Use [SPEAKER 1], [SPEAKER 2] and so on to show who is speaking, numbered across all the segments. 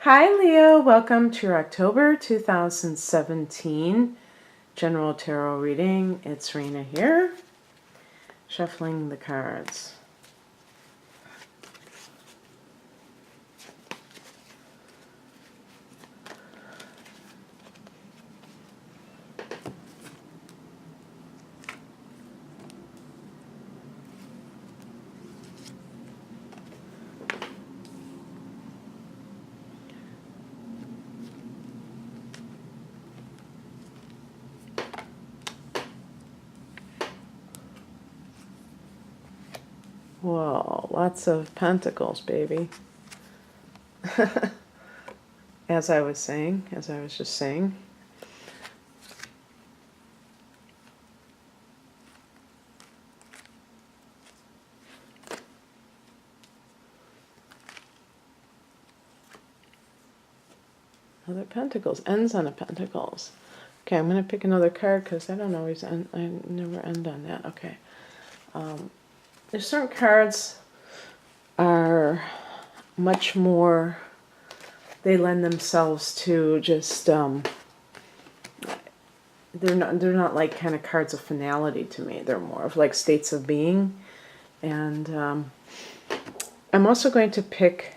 [SPEAKER 1] Hi Leo, welcome to your October 2017 General Tarot reading. It's Rena here, shuffling the cards. Whoa, lots of pentacles, baby. As I was just saying. Another pentacles, ends on a pentacles. Okay, I'm going to pick another card because I don't always end, I never end on that. Okay. There's certain cards are much more, they lend themselves to just, they're not like kind of cards of finality to me. They're more of like states of being. And I'm also going to pick,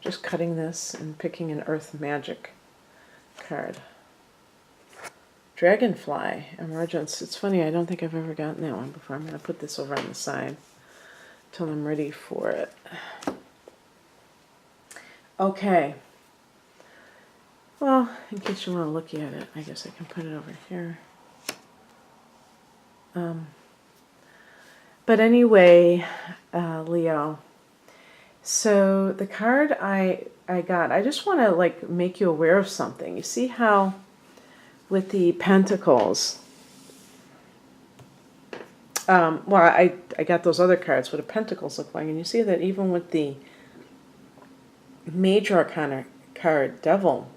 [SPEAKER 1] just cutting this and picking an Earth Magic card. Dragonfly Emergence. It's funny, I don't think I've ever gotten that one before. I'm going to put this over on the side till I'm ready for it. Okay. Well, in case you want to look at it, I guess I can put it over here. But anyway, Leo. So the card I got, I just want to like make you aware of something. You see how with the Pentacles, well, I got those other cards, what the Pentacles look like, and you see that even with the Major Arcana card, Devil,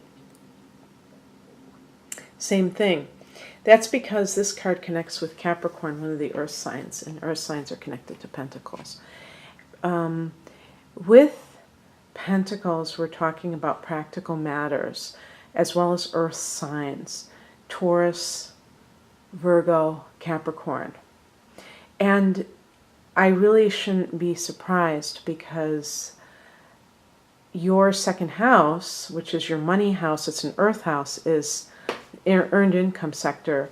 [SPEAKER 1] same thing. That's because this card connects with Capricorn, one of the earth signs, and earth signs are connected to Pentacles. With Pentacles, we're talking about practical matters, as well as earth signs, Taurus, Virgo, Capricorn. And I really shouldn't be surprised because your second house, which is your money house, it's an earth house, is earned income sector,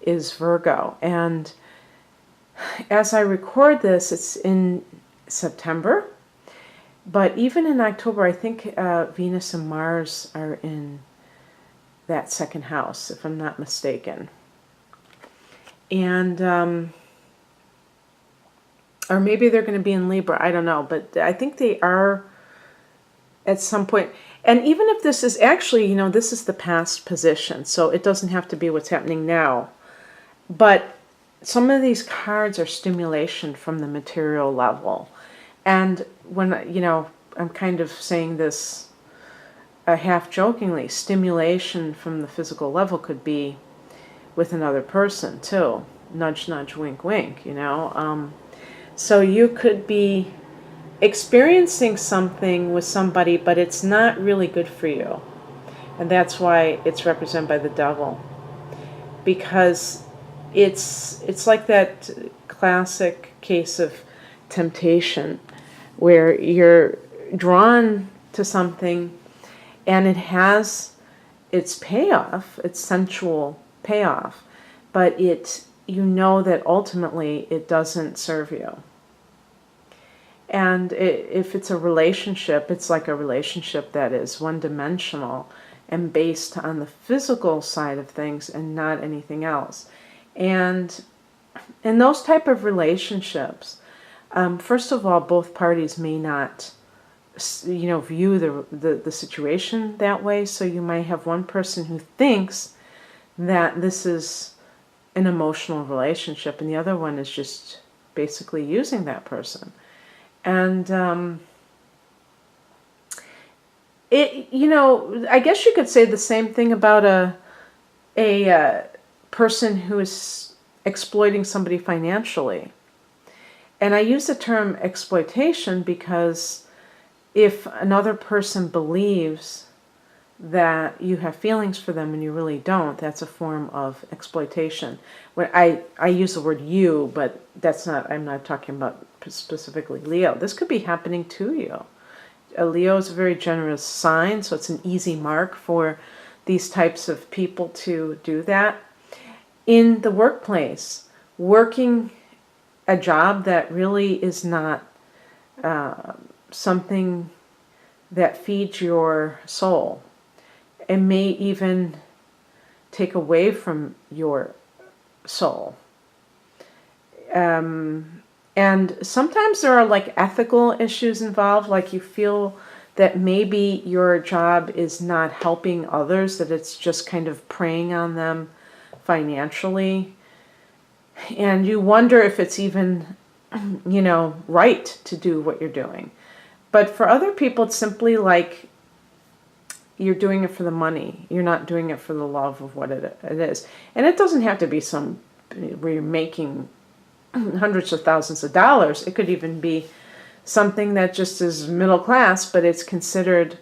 [SPEAKER 1] is Virgo. And as I record this, it's in September. But even in October, I think Venus and Mars are in that second house, if I'm not mistaken. And, or maybe they're going to be in Libra, I don't know. But I think they are at some point. And even if this is actually, you know, this is the past position, so it doesn't have to be what's happening now. But some of these cards are stimulation from the material level. And when, you know, I'm kind of saying this half jokingly, stimulation from the physical level could be with another person too. Nudge, nudge, wink, wink, you know. So you could be experiencing something with somebody, but it's not really good for you. And that's why it's represented by the Devil. Because it's like that classic case of temptation where you're drawn to something and it has its payoff, its sensual payoff, but you know that ultimately it doesn't serve you. And if it's a relationship, it's like a relationship that is one-dimensional and based on the physical side of things and not anything else. And in those type of relationships, first of all, both parties may not, you know, view the situation that way. So you might have one person who thinks that this is an emotional relationship, and the other one is just basically using that person. And you know, I guess you could say the same thing about a person who is exploiting somebody financially. And I use the term exploitation because if another person believes that you have feelings for them and you really don't, that's a form of exploitation. When I use the word you, but that's not, I'm not talking about specifically Leo. This could be happening to you. A Leo is a very generous sign, so it's an easy mark for these types of people to do that. In the workplace, working a job that really is not something that feeds your soul. It may even take away from your soul. And sometimes there are like ethical issues involved, like you feel that maybe your job is not helping others, that it's just kind of preying on them financially. And you wonder if it's even, right to do what you're doing. But for other people, it's simply like you're doing it for the money. You're not doing it for the love of what it is. And it doesn't have to be where you're making hundreds of thousands of dollars. It could even be something that just is middle class, but it's considered,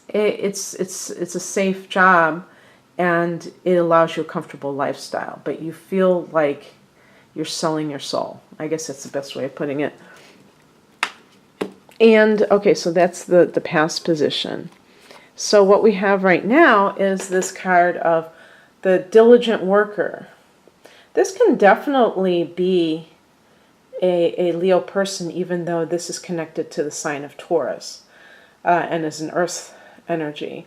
[SPEAKER 1] it's a safe job, and it allows you a comfortable lifestyle. But you feel like you're selling your soul. I guess that's the best way of putting it. And, okay, so that's the past position. So what we have right now is this card of the diligent worker. This can definitely be a Leo person, even though this is connected to the sign of Taurus and is an earth energy.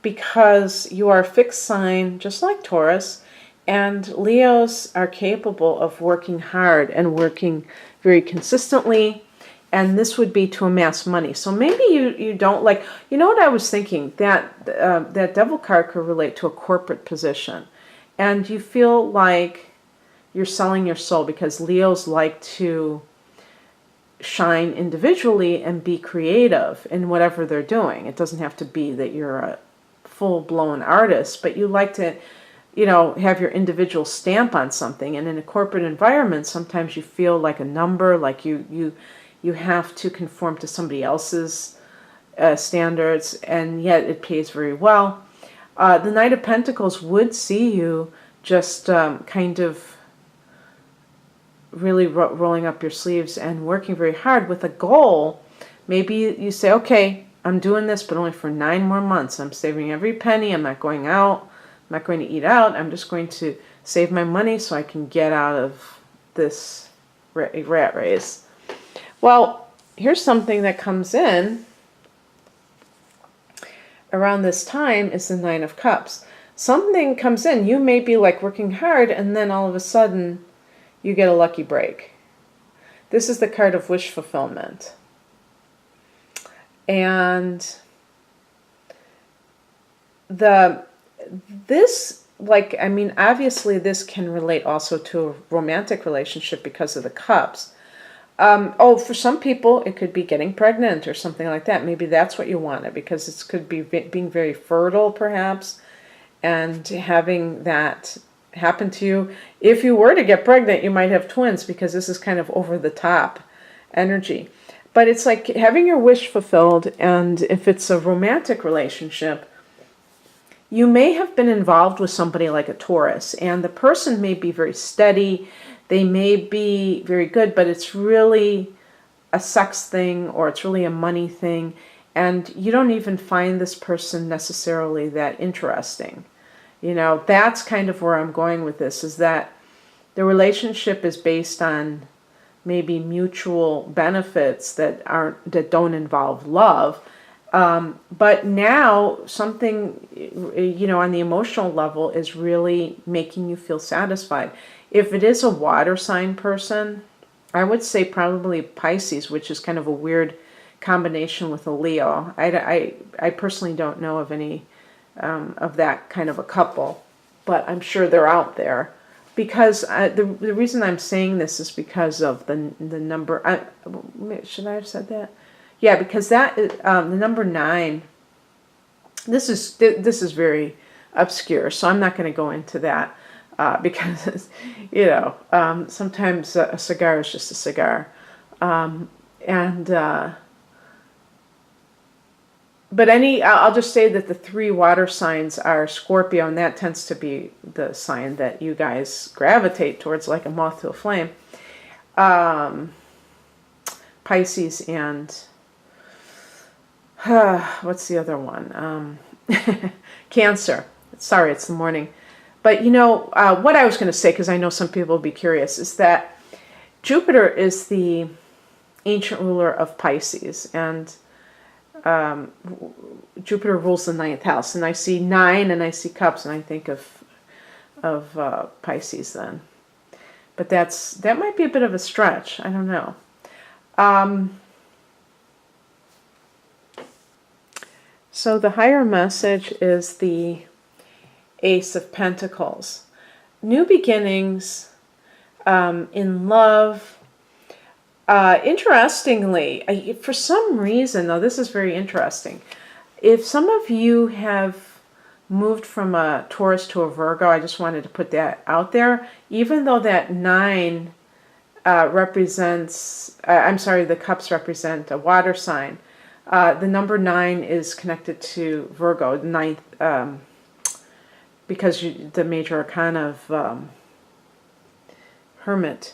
[SPEAKER 1] Because you are a fixed sign, just like Taurus, and Leos are capable of working hard and working very consistently. And this would be to amass money. So maybe you don't like, what I was thinking? That devil card could relate to a corporate position. And you feel like you're selling your soul, because Leos like to shine individually and be creative in whatever they're doing. It doesn't have to be that you're a full-blown artist, but you like to, have your individual stamp on something. And in a corporate environment, sometimes you feel like a number, like you have to conform to somebody else's standards, and yet it pays very well. The Knight of Pentacles would see you just kind of really rolling up your sleeves and working very hard with a goal. Maybe you say, okay, I'm doing this, but only for 9 more months. I'm saving every penny. I'm not going out. I'm not going to eat out. I'm just going to save my money so I can get out of this rat race. Well, here's something that comes in around this time is the Nine of Cups. Something comes in. You may be like working hard, and then all of a sudden you get a lucky break. This is the card of wish fulfillment. And obviously this can relate also to a romantic relationship because of the cups. For some people, it could be getting pregnant or something like that. Maybe that's what you wanted, because it could be being very fertile, perhaps, and having that happen to you. If you were to get pregnant, you might have twins, because this is kind of over-the-top energy. But it's like having your wish fulfilled, and if it's a romantic relationship, you may have been involved with somebody like a Taurus, and the person may be very steady. They may be very good, but it's really a sex thing, or it's really a money thing, and you don't even find this person necessarily that interesting. That's kind of where I'm going with this, is that the relationship is based on maybe mutual benefits that don't involve love. But now something, on the emotional level is really making you feel satisfied. If it is a water sign person, I would say probably Pisces, which is kind of a weird combination with a Leo. I personally don't know of any of that kind of a couple, but I'm sure they're out there. Because the reason I'm saying this is because of the number. Should I have said that? Yeah, because that the number 9. This is very obscure, so I'm not going to go into that because sometimes a cigar is just a cigar. And but I'll just say that the 3 water signs are Scorpio, and that tends to be the sign that you guys gravitate towards like a moth to a flame. Pisces and what's the other one? Cancer. Sorry, it's the morning. But what I was going to say, because I know some people will be curious, is that Jupiter is the ancient ruler of Pisces, and Jupiter rules the 9th house, and I see 9 and I see cups, and I think of Pisces then. But that might be a bit of a stretch. I don't know. So the higher message is the Ace of Pentacles. New beginnings in love. Interestingly, for some reason, though, this is very interesting. If some of you have moved from a Taurus to a Virgo, I just wanted to put that out there. Even though that 9 represents, the cups represent a water sign. The number 9 is connected to Virgo, the 9th, because the major arcana of Hermit.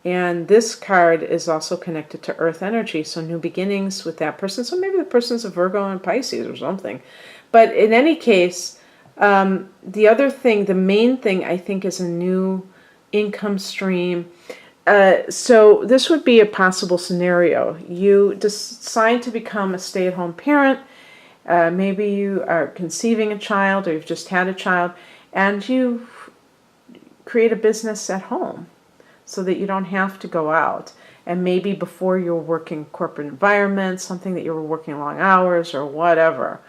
[SPEAKER 1] And this card is also connected to Earth energy, so new beginnings with that person. So maybe the person's a Virgo and Pisces or something. But in any case, the other thing, the main thing, I think, is a new income stream. So this would be a possible scenario. You decide to become a stay-at-home parent. Maybe you are conceiving a child, or you've just had a child, and you create a business at home, so that you don't have to go out. And maybe before you were working corporate environment, something that you were working long hours or whatever.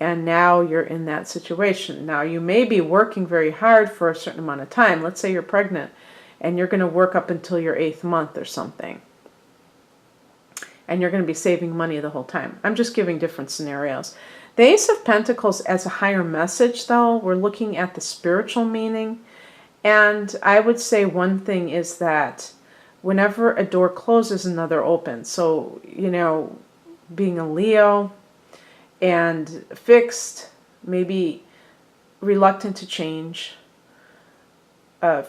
[SPEAKER 1] And now you're in that situation. Now you may be working very hard for a certain amount of time. Let's say you're pregnant and you're going to work up until your 8th month or something. And you're going to be saving money the whole time. I'm just giving different scenarios. The Ace of Pentacles as a higher message, though, we're looking at the spiritual meaning. And I would say one thing is that whenever a door closes, another opens. So, being a Leo and fixed, maybe reluctant to change,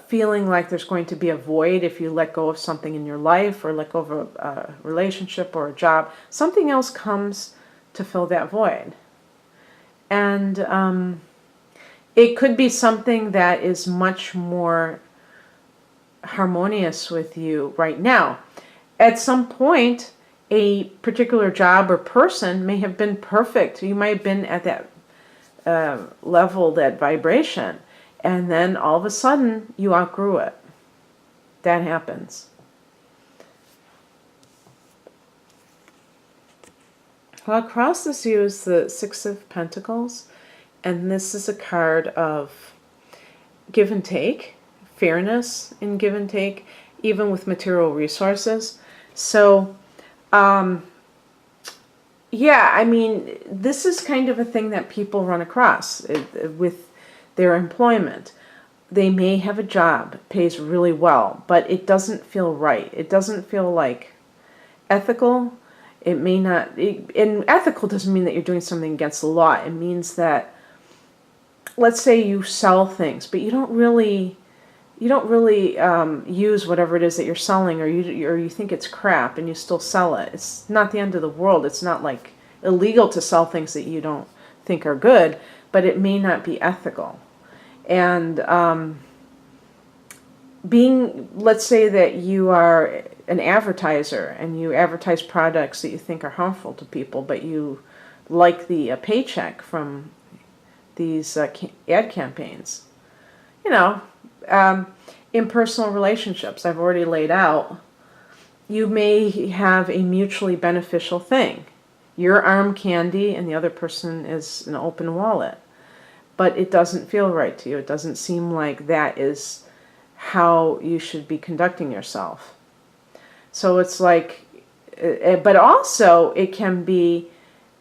[SPEAKER 1] feeling like there's going to be a void if you let go of something in your life or let go of a relationship or a job, something else comes to fill that void. And it could be something that is much more harmonious with you right now. At some point, a particular job or person may have been perfect. You might have been at that level, that vibration, and then all of a sudden you outgrew it. That happens. Well, across this view is the 6 of Pentacles. And this is a card of give and take, fairness in give and take, even with material resources. So, yeah, I mean, this is kind of a thing that people run across with their employment. They may have a job, pays really well, but it doesn't feel right. It doesn't feel like ethical. It may not, and ethical doesn't mean that you're doing something against the law. It means that, let's say you sell things, but you don't really use whatever it is that you're selling, or you think it's crap and you still sell it. It's not the end of the world. It's not like illegal to sell things that you don't think are good, but it may not be ethical. And let's say that you are an advertiser and you advertise products that you think are harmful to people, but you like the paycheck from these ad campaigns. In personal relationships, I've already laid out, you may have a mutually beneficial thing. You're arm candy and the other person is an open wallet. But it doesn't feel right to you. It doesn't seem like that is how you should be conducting yourself. So it's like, but also it can be,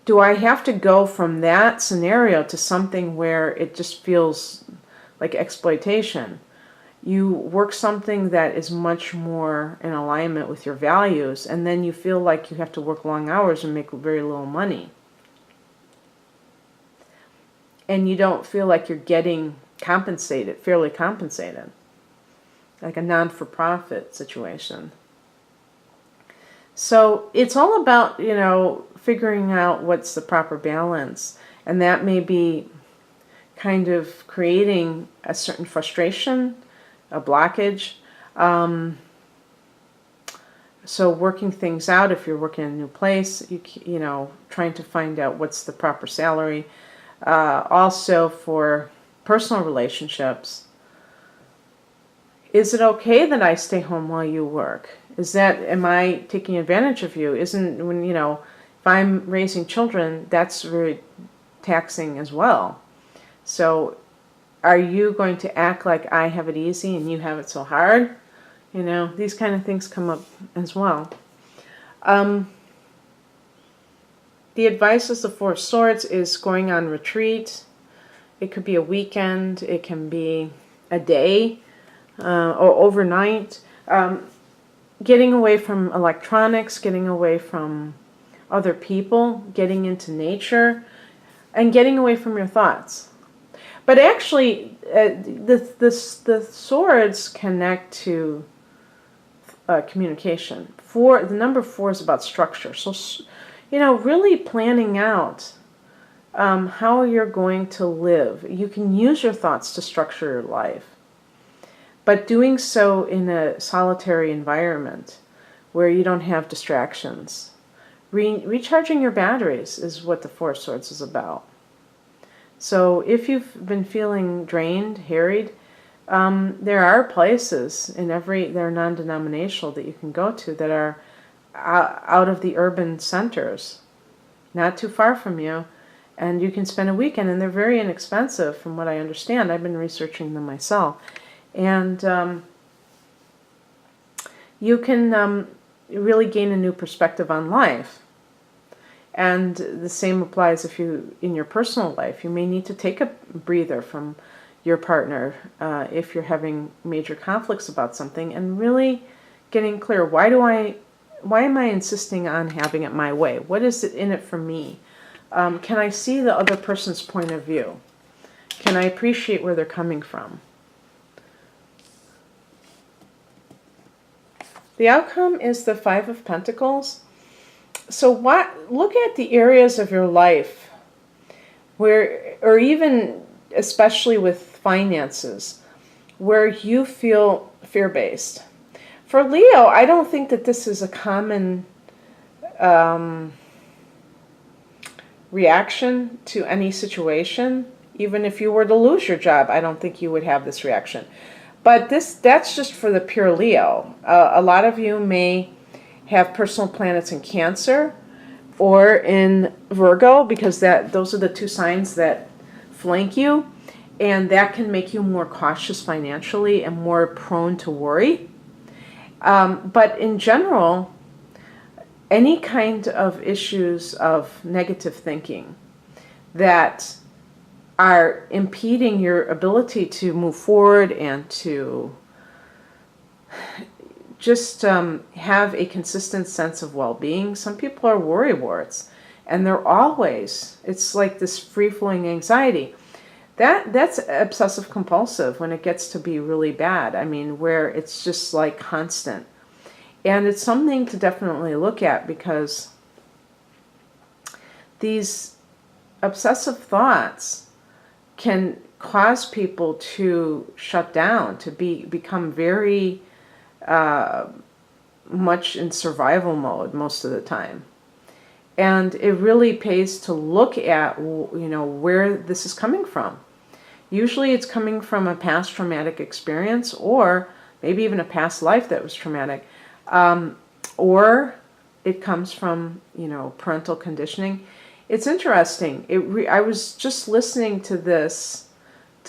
[SPEAKER 1] do I have to go from that scenario to something where it just feels like exploitation? you work something that is much more in alignment with your values, and then you feel like you have to work long hours and make very little money. And you don't feel like you're getting compensated, fairly compensated, like a non-for-profit situation. So it's all about, figuring out what's the proper balance. And that may be kind of creating a certain frustration, a blockage. So working things out, if you're working in a new place, trying to find out what's the proper salary. Also for personal relationships, is it okay that I stay home while you work? Am I taking advantage of you? If I'm raising children, that's very taxing as well. So are you going to act like I have it easy and you have it so hard? These kind of things come up as well. The advice is the Four of Swords is going on retreat. It could be a weekend. It can be a day or overnight. Getting away from electronics, getting away from other people, getting into nature, and getting away from your thoughts. But actually, the swords connect to communication. The number 4 is about structure. So, really planning out how you're going to live. You can use your thoughts to structure your life, but doing so in a solitary environment where you don't have distractions. Recharging your batteries is what the Four of Swords is about. So if you've been feeling drained, harried, there are places they're non-denominational that you can go to that are out of the urban centers, not too far from you, and you can spend a weekend, and they're very inexpensive from what I understand. I've been researching them myself. And you can really gain a new perspective on life. And the same applies in your personal life. You may need to take a breather from your partner if you're having major conflicts about something, and really getting clear, why am I insisting on having it my way? What is it in it for me? Can I see the other person's point of view? Can I appreciate where they're coming from? The outcome is the Five of Pentacles. So look at the areas of your life where, or even especially with finances, where you feel fear-based. For Leo, I don't think that this is a common reaction to any situation. Even if you were to lose your job, I don't think you would have this reaction. But that's just for the pure Leo. A lot of you may have personal planets in Cancer or in Virgo, because those are the two signs that flank you, and that can make you more cautious financially and more prone to worry. But in general, any kind of issues of negative thinking that are impeding your ability to move forward and to just have a consistent sense of well-being. Some people are worrywarts, and it's like this free-flowing anxiety. That's obsessive compulsive when it gets to be really bad. I mean, where it's just like constant. And it's something to definitely look at, because these obsessive thoughts can cause people to shut down, to become very much in survival mode most of the time. And it really pays to look at, where this is coming from. Usually it's coming from a past traumatic experience, or maybe even a past life that was traumatic. Or it comes from, parental conditioning. It's interesting. I was just listening to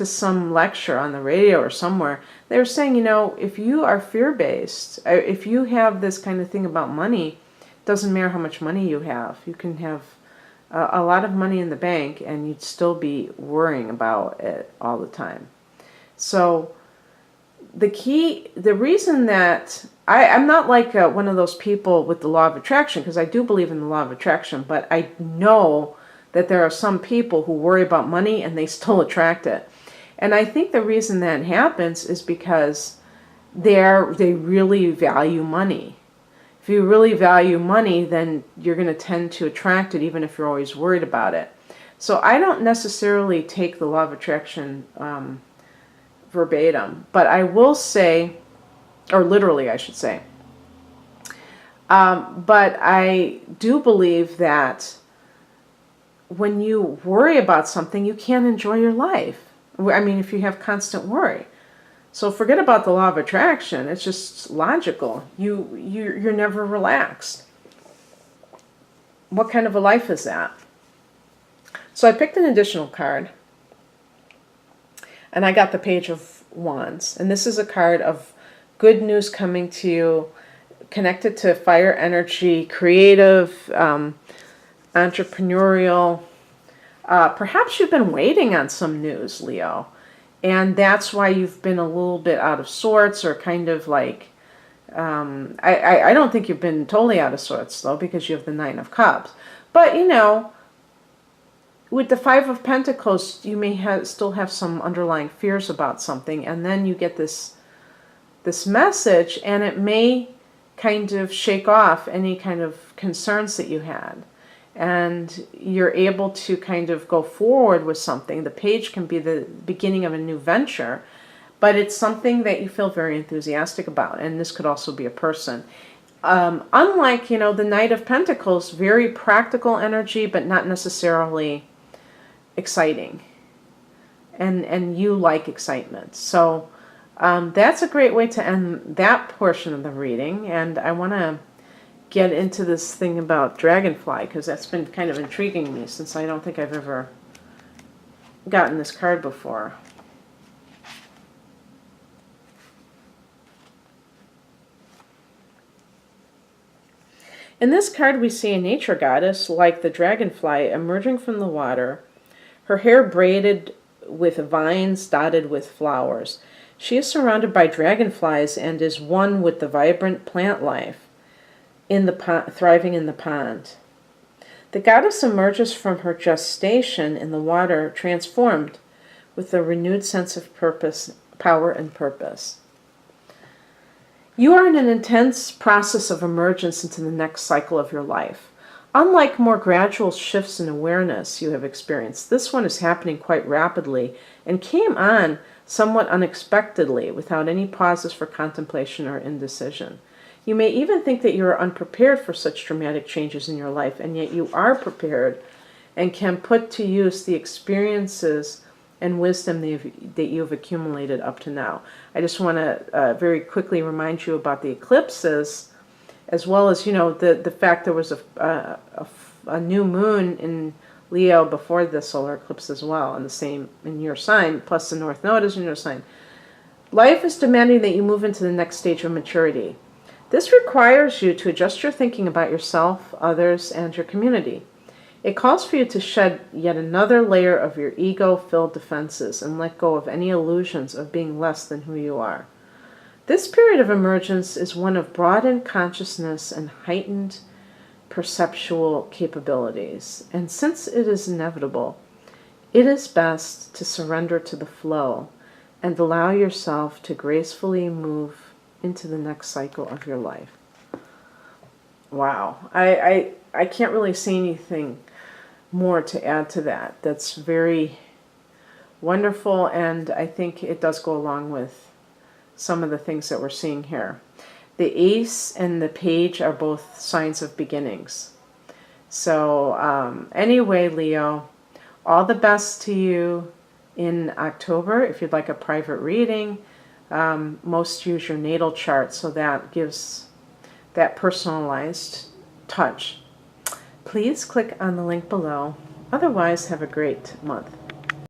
[SPEAKER 1] some lecture on the radio or somewhere. They were saying, if you are fear-based, if you have this kind of thing about money, it doesn't matter how much money you have. You can have a lot of money in the bank and you'd still be worrying about it all the time. So the reason that I'm not like one of those people with the law of attraction, because I do believe in the law of attraction, but I know that there are some people who worry about money and they still attract it. And I think the reason that happens is because they really value money. If you really value money, then you're going to tend to attract it even if you're always worried about it. So I don't necessarily take the law of attraction verbatim, but I will say, or literally I should say, but I do believe that when you worry about something, you can't enjoy your life. I mean, if you have constant worry. So forget about the law of attraction. It's just logical. You're never relaxed. What kind of a life is that? So I picked an additional card. And I got the Page of Wands. And this is a card of good news coming to you, connected to fire energy, creative, entrepreneurial. Perhaps you've been waiting on some news, Leo. And that's why you've been a little bit out of sorts, or kind of like, I don't think you've been totally out of sorts, though, because you have the Nine of Cups. But, you know, with the Five of Pentacles, you may still have some underlying fears about something, and then you get this message, and it may kind of shake off any kind of concerns that you had. And you're able to kind of go forward with something. The page can be the beginning of a new venture, but it's something that you feel very enthusiastic about. And this could also be a person. Unlike, you know, the Knight of Pentacles, very practical energy, but not necessarily exciting. And you like excitement. So that's a great way to end that portion of the reading. And I want to get into this thing about dragonfly, because that's been kind of intriguing me, since I don't think I've ever gotten this card before. In this card we see a nature goddess like the dragonfly emerging from the water, her hair braided with vines dotted with flowers. She is surrounded by dragonflies and is one with the vibrant plant life in the pond, thriving in the pond. The goddess emerges from her gestation in the water, transformed with a renewed sense of purpose, power and purpose. You are in an intense process of emergence into the next cycle of your life. Unlike more gradual shifts in awareness you have experienced, this one is happening quite rapidly and came on somewhat unexpectedly, without any pauses for contemplation or indecision. You may even think that you are unprepared for such dramatic changes in your life, and yet you are prepared and can put to use the experiences and wisdom that you've accumulated up to now. I just want to very quickly remind you about the eclipses, as well as, you know, the fact there was a new moon in Leo before the solar eclipse as well, and the same in your sign, plus the North Node is in your sign. Life is demanding that you move into the next stage of maturity. This requires you to adjust your thinking about yourself, others, and your community. It calls for you to shed yet another layer of your ego-filled defenses and let go of any illusions of being less than who you are. This period of emergence is one of broadened consciousness and heightened perceptual capabilities. And since it is inevitable, it is best to surrender to the flow and allow yourself to gracefully move into the next cycle of your life. Wow. I can't really say anything more to add to that. That's very wonderful, and I think it does go along with some of the things that we're seeing here. The Ace and the Page are both signs of beginnings. So anyway, Leo, all the best to you in October. If you'd like a private reading, most use your natal chart, so that gives that personalized touch. Please click on the link below. Otherwise, have a great month.